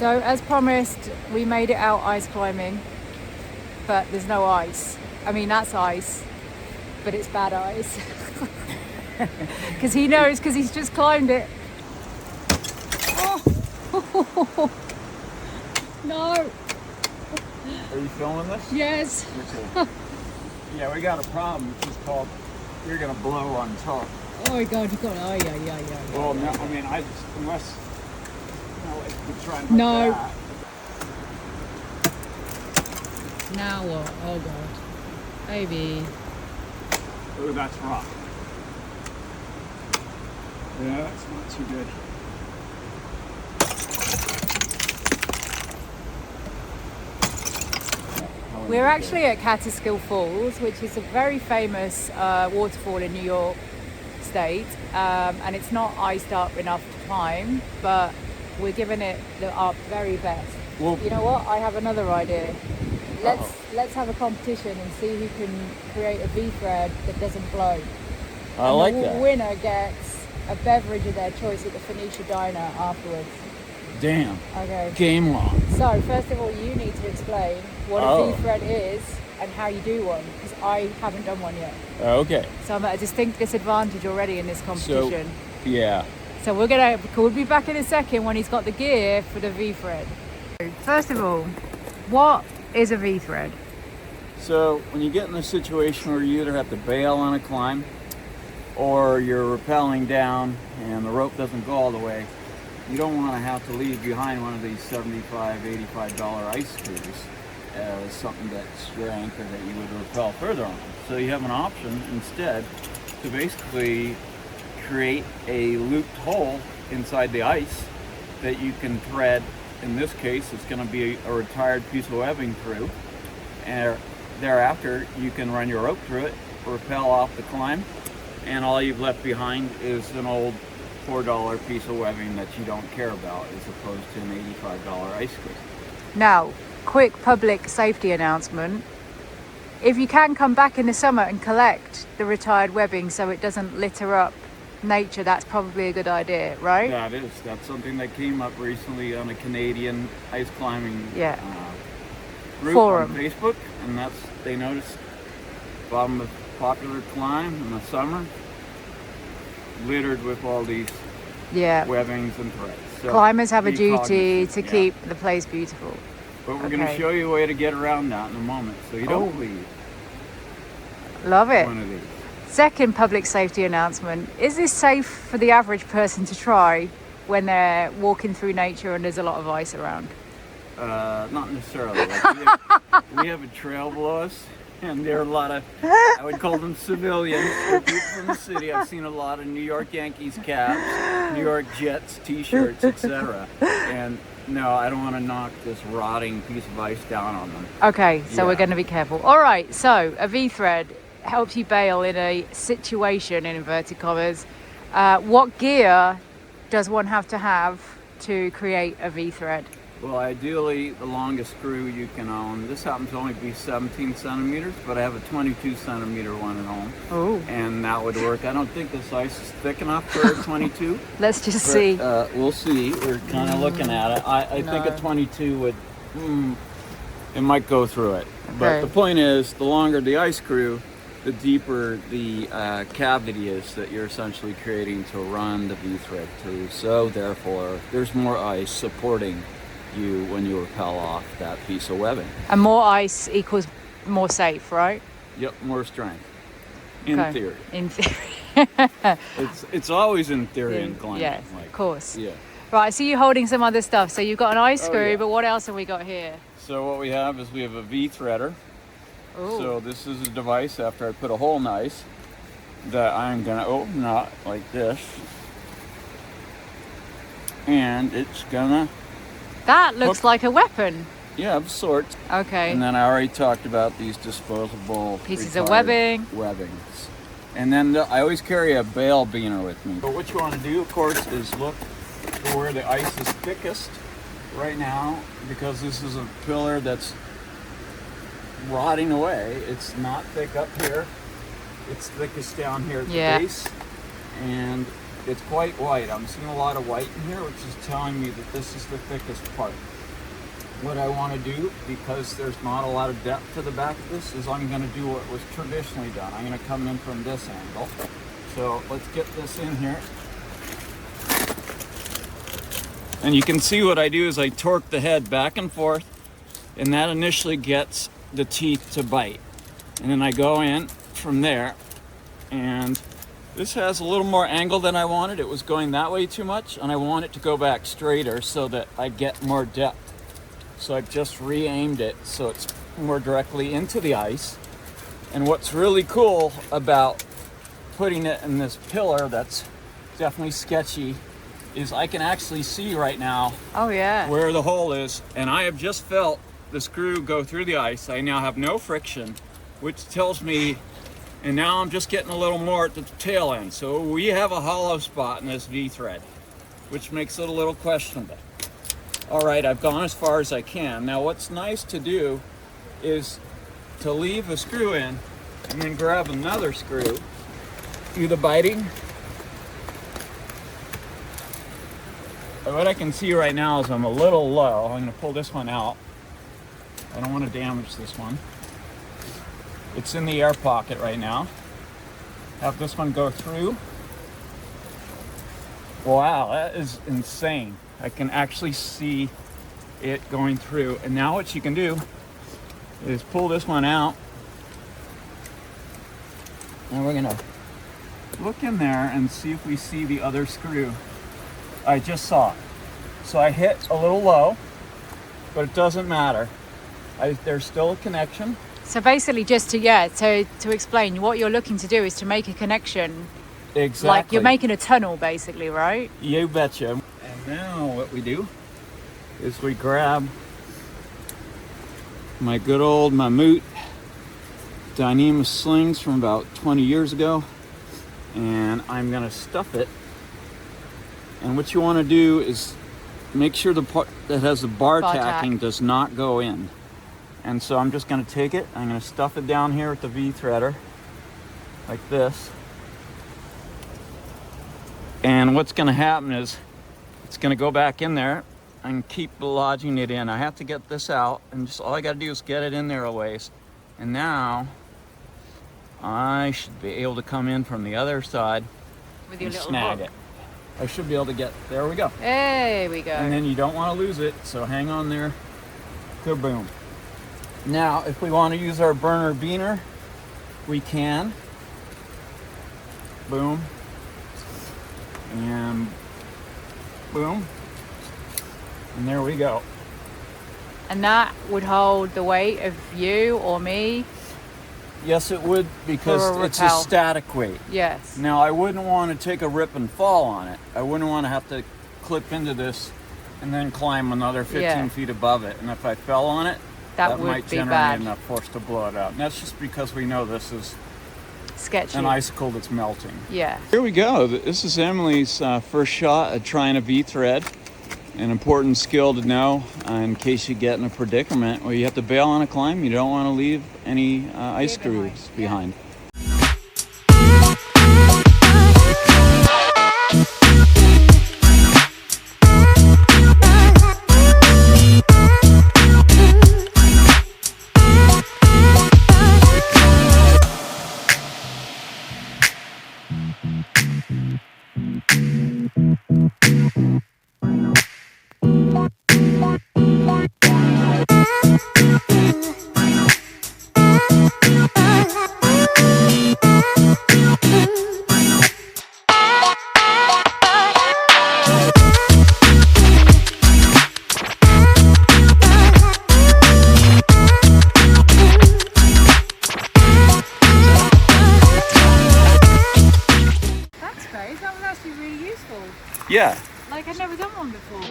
So as promised, we made it out ice climbing, but there's no ice. I mean, that's ice, but it's bad ice. Because he knows, because he's just climbed it. Oh. No. Are you filming this? Yes. Yeah, we got a problem, which is called you're gonna blow on top. Oh my God, you got yeah. Well, no, I mean, I just, unless, you know, like we're trying like No. that. Now what? Oh God. Baby. Oh, that's rough. Yeah, that's not too good. We're actually at Catskill Falls, which is a very famous waterfall in New York State, and it's not iced up enough to climb, but we're giving it our very best. Well, you know what? I have another idea. Let's have a competition and see who can create a V-thread that doesn't blow. I like that. that. The winner gets a beverage of their choice at the Phoenicia Diner afterwards. Damn. Okay. Game long. So first of all, you need to explain what a V-thread is and how you do one, because I haven't done one yet. Okay. So I'm at a distinct disadvantage already in this competition. So, yeah. So we'll be back in a second when he's got the gear for the V-thread. First of all, what is a V-thread? So when you get in a situation where you either have to bail on a climb or you're rappelling down and the rope doesn't go all the way, you don't want to have to leave behind one of these $75, $85 ice screws as something that's your anchor that you would rappel further on. So you have an option instead to basically create a looped hole inside the ice that you can thread. In this case, it's going to be a retired piece of webbing through, and thereafter you can run your rope through it, rappel off the climb, and all you've left behind is an old $4 piece of webbing that you don't care about, as opposed to an $85 ice screw. Now, quick public safety announcement. If you can come back in the summer and collect the retired webbing so it doesn't litter up nature, that's probably a good idea, right? That is. That's something that came up recently on a Canadian ice climbing group forum on Facebook, and they noticed bottom of popular climb in the summer littered with all these webbings and threads. So climbers have a duty to yeah. keep the place beautiful. But we're going to show you a way to get around that in a moment, so you don't leave. Love it. One of these. Second public safety announcement. Is this safe for the average person to try when they're walking through nature and there's a lot of ice around? Not necessarily. Like we have a trail below us, and there are a lot of, I would call them civilians, people from the city. I've seen a lot of New York Yankees caps, New York Jets t-shirts, etc. And no, I don't want to knock this rotting piece of ice down on them. Okay, so we're going to be careful. All right, so a V-thread helps you bail in a situation, in inverted commas. What gear does one have to create a V-thread? Well, ideally, the longest screw you can own. This happens to only be 17 centimeters, but I have a 22 centimeter one at home. Oh. And that would work. I don't think this ice is thick enough for a 22. Let's just see. We'll see. We're kind of looking at it. I think a 22 would, it might go through it. Okay. But the point is, the longer the ice screw, the deeper the cavity is that you're essentially creating to run the V-thread through. So therefore, there's more ice supporting you when you rappel off that piece of webbing. And more ice equals more safe, right? Yep, more strength. In theory. In theory. It's always in theory in climbing. Yes, of course. Yeah. Right, I see you holding some other stuff. So you've got an ice screw, yeah. but what else have we got here? So what we have is we have a V-threader. Ooh. So this is a device, after I put a hole in the ice, that I'm gonna open up like this. And it's gonna... That looks like a weapon. Yeah, of sorts. Okay. And then I already talked about these disposable pieces of webbing. Webbings. And then I always carry a bail beaner with me. But what you want to do, of course, is look for where the ice is thickest right now, because this is a pillar that's rotting away. It's not thick up here. It's thickest down here at the base. And it's quite white. I'm seeing a lot of white in here, which is telling me that this is the thickest part. What I want to do, because there's not a lot of depth to the back of this, is I'm going to do what was traditionally done. I'm going to come in from this angle. So let's get this in here. And you can see what I do is I torque the head back and forth, and that initially gets the teeth to bite. And then I go in from there, and this has a little more angle than I wanted. It was going that way too much, and I want it to go back straighter so that I get more depth. So I've just re-aimed it so it's more directly into the ice. And what's really cool about putting it in this pillar that's definitely sketchy is I can actually see right now where the hole is, and I have just felt the screw go through the ice. I now have no friction, which tells me, and now I'm just getting a little more at the tail end. So we have a hollow spot in this V-thread, which makes it a little questionable. All right, I've gone as far as I can. Now what's nice to do is to leave a screw in and then grab another screw, do the biting. What I can see right now is I'm a little low. I'm gonna pull this one out. I don't want to damage this one. It's in the air pocket right now. Have this one go through. Wow, that is insane. I can actually see it going through. And now what you can do is pull this one out, and we're gonna look in there and see if we see the other screw. I just saw it. So I hit a little low, but it doesn't matter. There's still a connection. So basically, just to explain, what you're looking to do is to make a connection. Exactly. Like you're making a tunnel, basically, right? You betcha. And now what we do is we grab my good old MINOT Dyneema slings from about 20 years ago, and I'm gonna stuff it. And what you want to do is make sure the part that has the bar tacking does not go in. And so I'm just going to take it, I'm going to stuff it down here with the V-threader like this. And what's going to happen is it's going to go back in there and keep lodging it in. I have to get this out, and just all I got to do is get it in there a ways. And now I should be able to come in from the other side with your and little snag hook. it. I should be able to get, there we go. There we go. And then you don't want to lose it, so hang on there. Kaboom. Now, if we want to use our burner beaner, we can. Boom. And boom. And there we go. And that would hold the weight of you or me? Yes, it would, because it's a static weight. Yes. Now, I wouldn't want to take a rip and fall on it. I wouldn't want to have to clip into this and then climb another 15 feet above it. And if I fell on it, that might generate enough force to blow it out. And that's just because we know this is sketchy. An icicle that's melting. Yeah. Here we go. This is Emily's first shot at trying a V-thread. An important skill to know in case you get in a predicament where you have to bail on a climb. You don't want to leave any ice screws behind. That was actually really useful. Yeah. Like, I'd never done one before.